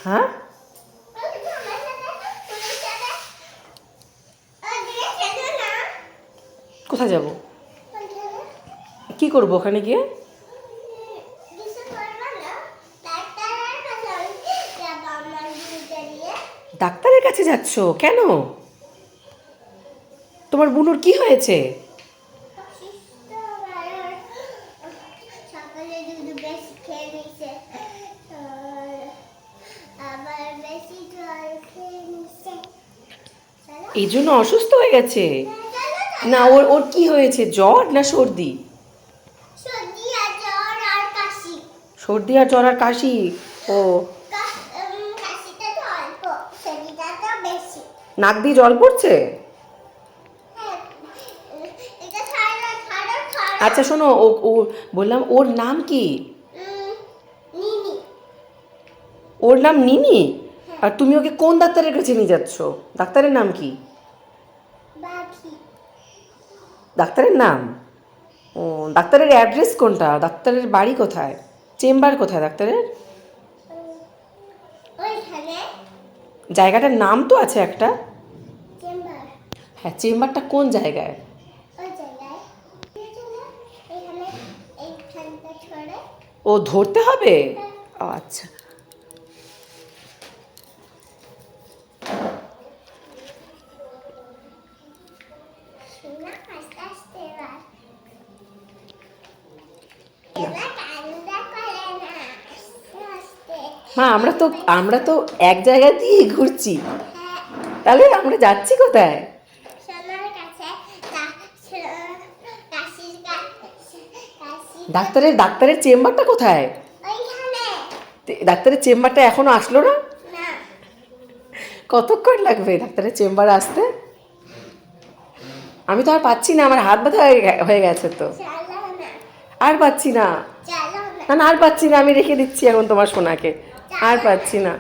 হ্যাঁ, কোথায় যাব? কি করবো ওখানে গিয়ে? ডাক্তারের কাছে যাচ্ছ কেন? তোমার বুনুর কি হয়েছে? এই জন্য অসুস্থ হয়ে গেছে? না, ওর ওর কি হয়েছে, জ্বর না সর্দি? সর্দি আর জ্বর আর কাশি। ও, নাক দিয়ে জল পড়ছে? আচ্ছা শোনো, ও ও বললাম ওর নাম কি? ওর নাম নিনি? আর তুমি ওকে কোন ডাক্তারের কাছে নিয়ে যাচ্ছ? ডাক্তারের নাম কি? ডাক্তারের নাম? ও, ডাক্তারের অ্যাড্রেস কোনটা? ডাক্তারের বাড়ি কোথায়? চেম্বার কোথায় ডাক্তারের? জায়গাটার নাম তো আছে একটা। হ্যাঁ, চেম্বারটা কোন জায়গায়? ও, ধরতে হবে? ও আচ্ছা। মা, আমরা তো এক জায়গা দিয়ে ঘুরছি, তাহলে আমরা যাচ্ছি কোথায়? ডাক্তারের চেম্বারটা কোথায়? ডাক্তারের চেম্বারটা এখনো আসলো না? কতক্ষণ লাগবে ডাক্তারের চেম্বারে আসতে? আমি তো আর পাচ্ছি না, আমার হাত ব্যথা হয়ে গেছে তো। আর পাচ্ছি না। না না, আর পাচ্ছি না, আমি রেখে দিচ্ছি এখন তোমার সোনাকে। আর পাচ্ছি না।